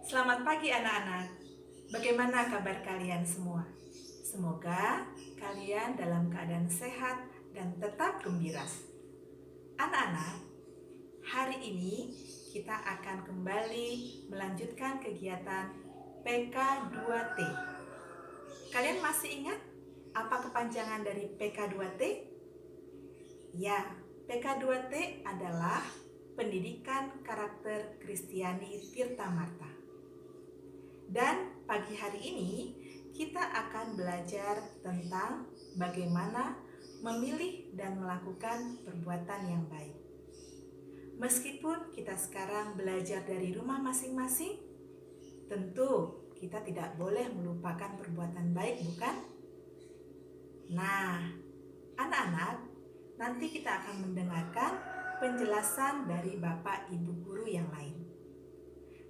Selamat pagi anak-anak. Bagaimana kabar kalian semua? Semoga kalian dalam keadaan sehat dan tetap gembira. Anak-anak, hari ini kita akan kembali melanjutkan kegiatan PK2T. Kalian masih ingat apa kepanjangan dari PK2T? Ya, PK2T adalah Pendidikan Karakter Kristiani Tirta Marta. Dan pagi hari ini kita akan belajar tentang bagaimana memilih dan melakukan perbuatan yang baik. Meskipun kita sekarang belajar dari rumah masing-masing, tentu kita tidak boleh melupakan perbuatan baik, bukan? Nah, anak-anak, nanti kita akan mendengarkan penjelasan dari Bapak Ibu Guru yang lain.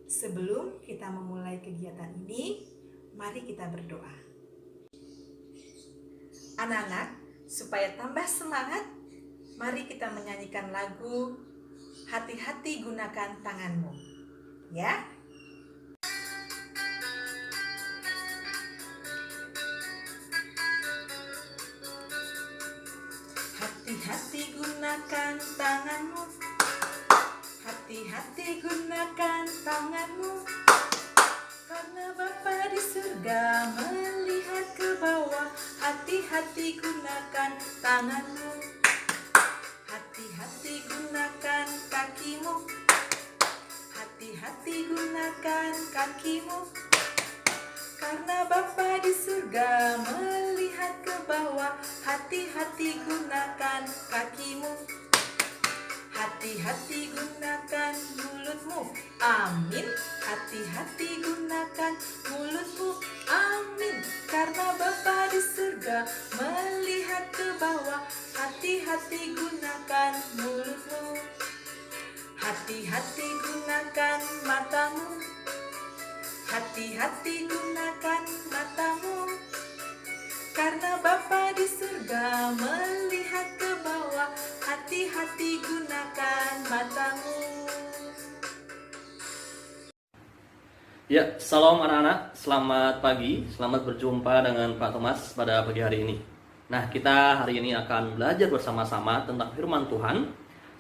Sebelum kita memulai kegiatan ini, mari kita berdoa. Anak-anak, supaya tambah semangat, mari kita menyanyikan lagu Hati-hati Gunakan Tanganmu. Ya? Hati-hati gunakan tanganmu. Hati-hati gunakan tanganmu, karena Bapa di surga melihat ke bawah. Hati-hati gunakan tanganmu. Hati-hati gunakan kakimu. Hati-hati gunakan kakimu, karena Bapa di surga melihat ke bawah. Hati-hati gunakan kakimu. Hati-hati gunakan mulutmu, amin. Hati-hati gunakan mulutmu, amin. Karena Bapa di surga melihat ke bawah. Hati-hati gunakan mulutmu. Hati-hati gunakan matamu. Hati-hati gunakan matamu, karena Bapa di surga melihat ke bawah. Hati-hati gunakan matamu. Ya, salam anak-anak, selamat pagi, selamat berjumpa dengan Pak Thomas pada pagi hari ini. Nah, kita hari ini akan belajar bersama-sama tentang firman Tuhan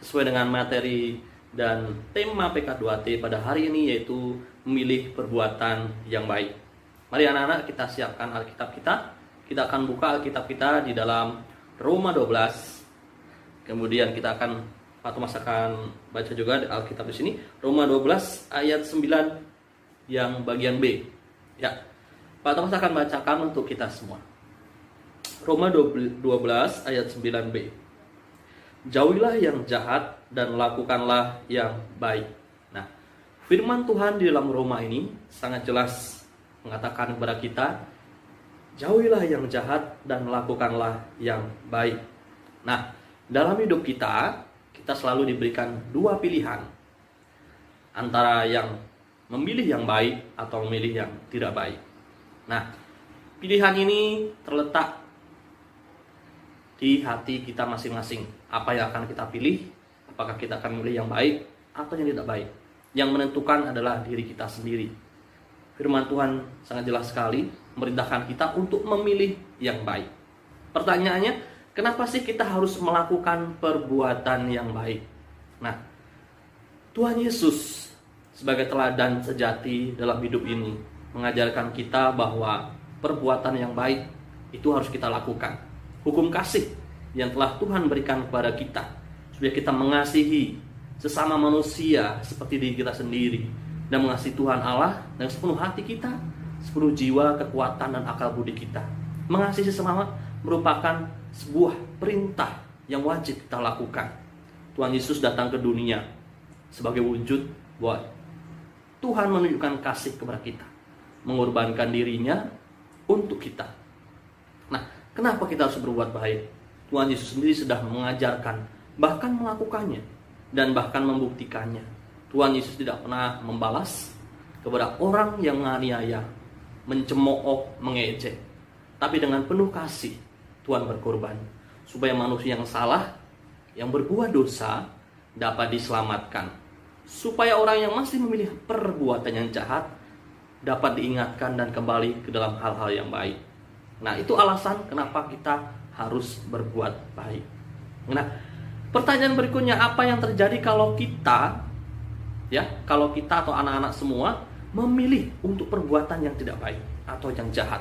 sesuai dengan materi dan tema PK2T pada hari ini, yaitu memilih perbuatan yang baik. Mari anak-anak, kita siapkan Alkitab kita. Kita akan buka Alkitab kita di dalam Roma 12. Kemudian Pak Thomas akan baca juga Alkitab di sini, Roma 12 ayat 9 yang bagian B. Ya, Pak Thomas akan bacakan untuk kita semua. Roma 12 ayat 9b. Jauhilah yang jahat dan lakukanlah yang baik. Nah, firman Tuhan di dalam Roma ini sangat jelas mengatakan kepada kita, jauhilah yang jahat dan lakukanlah yang baik. Nah, dalam hidup kita selalu diberikan dua pilihan, antara yang memilih yang baik atau memilih yang tidak baik. Nah, pilihan ini terletak di hati kita masing-masing. Apa yang akan kita pilih? Apakah kita akan memilih yang baik atau yang tidak baik? Yang menentukan adalah diri kita sendiri. Firman Tuhan sangat jelas sekali memerintahkan kita untuk memilih yang baik. Pertanyaannya, kenapa sih kita harus melakukan perbuatan yang baik? Nah, Tuhan Yesus sebagai teladan sejati dalam hidup ini mengajarkan kita bahwa perbuatan yang baik itu harus kita lakukan. Hukum kasih yang telah Tuhan berikan kepada kita, supaya kita mengasihi sesama manusia seperti diri kita sendiri, dan mengasihi Tuhan Allah dengan sepenuh hati kita, sepenuh jiwa, kekuatan, dan akal budi kita. Mengasihi sesama merupakan sebuah perintah yang wajib kita lakukan. Tuhan Yesus datang ke dunia sebagai wujud bahwa Tuhan menunjukkan kasih kepada kita, mengorbankan dirinya untuk kita. Nah, kenapa kita harus berbuat baik? Tuhan Yesus sendiri sudah mengajarkan, bahkan melakukannya, dan bahkan membuktikannya. Tuhan Yesus tidak pernah membalas kepada orang yang menganiaya, mencemooh, mengejek. Tapi dengan penuh kasih, Tuhan berkorban supaya manusia yang salah, yang berbuat dosa, dapat diselamatkan. Supaya orang yang masih memilih perbuatan yang jahat dapat diingatkan dan kembali ke dalam hal-hal yang baik. Nah, itu alasan kenapa kita harus berbuat baik. Nah, pertanyaan berikutnya, apa yang terjadi kalau kita atau anak-anak semua memilih untuk perbuatan yang tidak baik atau yang jahat?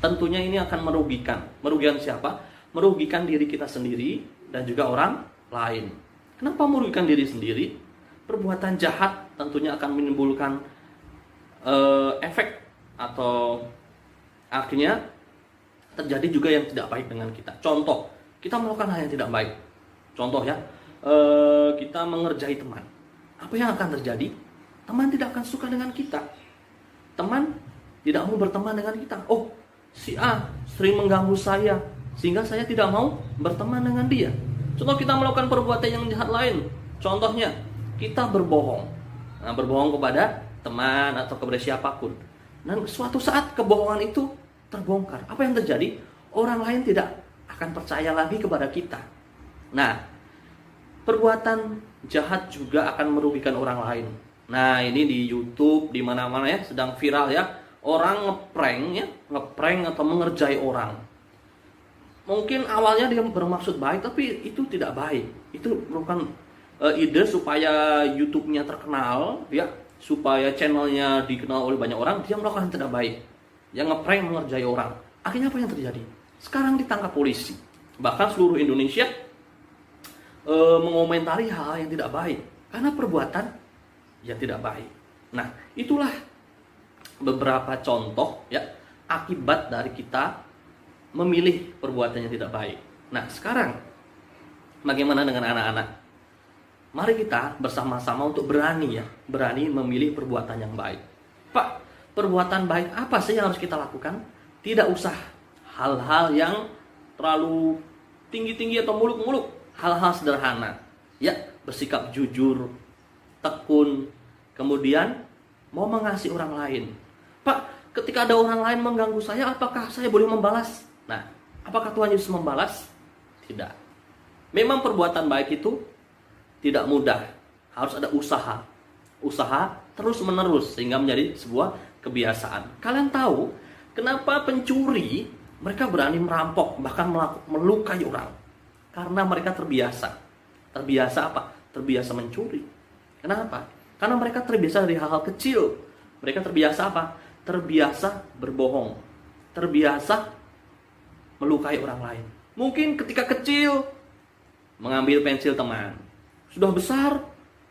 Tentunya ini akan merugikan. Merugikan siapa? Merugikan diri kita sendiri dan juga orang lain. Kenapa merugikan diri sendiri? Perbuatan jahat tentunya akan menimbulkan efek atau akhirnya terjadi juga yang tidak baik dengan kita. Contoh, kita melakukan hal yang tidak baik. Contoh ya, kita mengerjai teman. Apa yang akan terjadi? Teman tidak akan suka dengan kita. Teman tidak mau berteman dengan kita. Oh, si A sering mengganggu saya, sehingga saya tidak mau berteman dengan dia. Contoh, kita melakukan perbuatan yang jahat lain. Contohnya, kita berbohong. Nah, berbohong kepada teman atau kepada siapapun. Dan suatu saat kebohongan itu terbongkar. Apa yang terjadi? Orang lain tidak akan percaya lagi kepada kita. Nah, perbuatan jahat juga akan merugikan orang lain. Nah, ini di YouTube, di mana-mana ya, sedang viral ya. Orang ngeprank atau mengerjai orang. Mungkin awalnya dia bermaksud baik, tapi itu tidak baik. Itu merupakan ide supaya YouTube-nya terkenal, ya, supaya channelnya dikenal oleh banyak orang. Dia melakukan yang tidak baik, yang ngeprank mengerjai orang. Akhirnya apa yang terjadi? Sekarang ditangkap polisi. Bahkan seluruh Indonesia mengomentari hal yang tidak baik karena perbuatan yang tidak baik. Nah, itulah beberapa contoh ya akibat dari kita memilih perbuatan yang tidak baik. Nah, sekarang bagaimana dengan anak-anak? Mari kita bersama-sama untuk berani memilih perbuatan yang baik. Pak, perbuatan baik apa sih yang harus kita lakukan? Tidak usah hal-hal yang terlalu tinggi-tinggi atau muluk-muluk. Hal-hal sederhana. Ya, bersikap jujur, tekun, kemudian mau mengasihi orang lain. Pak, ketika ada orang lain mengganggu saya, apakah saya boleh membalas? Nah, apakah Tuhan Yesus membalas? Tidak. Memang perbuatan baik itu tidak mudah, harus ada usaha terus-menerus sehingga menjadi sebuah kebiasaan. Kalian tahu kenapa pencuri mereka berani merampok, bahkan melukai orang? Karena mereka terbiasa apa? Terbiasa mencuri. Kenapa? Karena mereka terbiasa dari hal-hal kecil. Mereka terbiasa apa? Terbiasa berbohong, terbiasa melukai orang lain. Mungkin ketika kecil mengambil pensil teman, sudah besar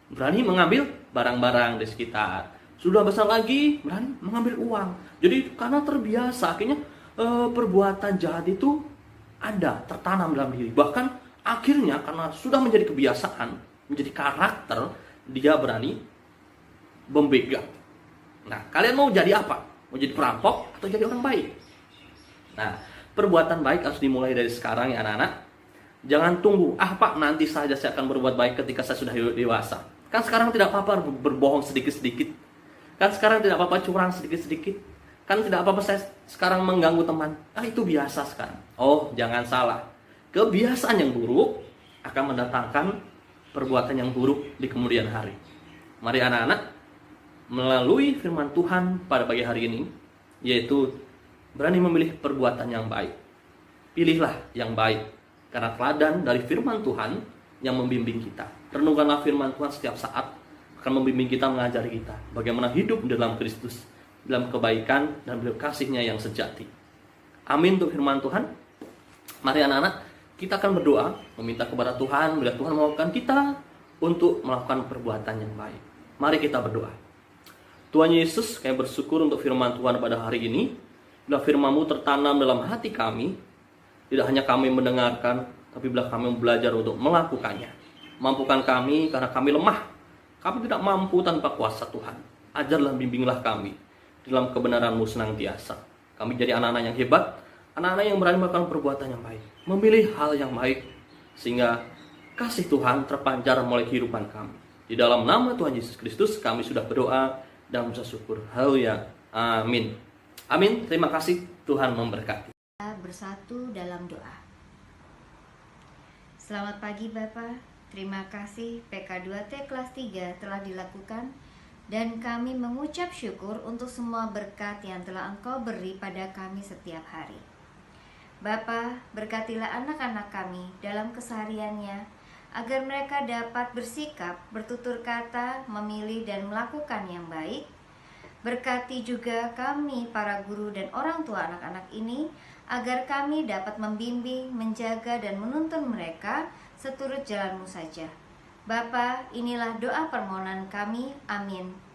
berani mengambil barang-barang di sekitar, sudah besar lagi berani mengambil uang. Jadi karena terbiasa, akhirnya perbuatan jahat itu ada, tertanam dalam diri. Bahkan akhirnya karena sudah menjadi kebiasaan, menjadi karakter, dia berani membegal. Nah, kalian mau jadi apa? Mau jadi perampok atau jadi orang baik? Nah, perbuatan baik harus dimulai dari sekarang ya anak-anak. Jangan tunggu, Pak, nanti saja saya akan berbuat baik ketika saya sudah dewasa. Kan sekarang tidak apa-apa berbohong sedikit-sedikit. Kan sekarang tidak apa-apa curang sedikit-sedikit. Kan tidak apa-apa saya sekarang mengganggu teman. Itu biasa sekarang. Oh, jangan salah. Kebiasaan yang buruk akan mendatangkan perbuatan yang buruk di kemudian hari. Mari anak-anak, melalui firman Tuhan pada pagi hari ini, yaitu berani memilih perbuatan yang baik. Pilihlah yang baik, karena teladan dari firman Tuhan yang membimbing kita. Renungkanlah firman Tuhan setiap saat, akan membimbing kita, mengajari kita bagaimana hidup dalam Kristus, dalam kebaikan dan dalam kasih-Nya yang sejati. Amin untuk firman Tuhan. Mari anak-anak, kita akan berdoa, meminta kepada Tuhan, bila Tuhan memampukan kita untuk melakukan perbuatan yang baik. Mari kita berdoa. Tuhan Yesus, kami bersyukur untuk firman Tuhan pada hari ini. Bila firman-Mu tertanam dalam hati kami, tidak hanya kami mendengarkan, tapi bila kami belajar untuk melakukannya. Mampukan kami karena kami lemah. Kami tidak mampu tanpa kuasa Tuhan. Ajarlah, bimbinglah kami dalam kebenaran-Mu senantiasa. Kami jadi anak-anak yang hebat, anak-anak yang berani melakukan perbuatan yang baik, memilih hal yang baik, sehingga kasih Tuhan terpancar mulai kehidupan kami. Di dalam nama Tuhan Yesus Kristus kami sudah berdoa dan bersyukur. Haleluya. Amin. Amin. Terima kasih. Tuhan memberkati. Bersatu dalam doa. Selamat pagi Bapak. Terima kasih PK2T kelas 3 telah dilakukan Dan kami mengucap syukur untuk semua berkat yang telah Engkau beri pada kami setiap hari. Bapa, berkatilah anak-anak kami dalam kesehariannya, agar mereka dapat bersikap, bertutur kata, memilih dan melakukan yang baik. Berkati juga kami para guru dan orang tua anak-anak ini, agar kami dapat membimbing, menjaga dan menuntun mereka seturut jalan-Mu saja. Bapa, inilah doa permohonan kami. Amin.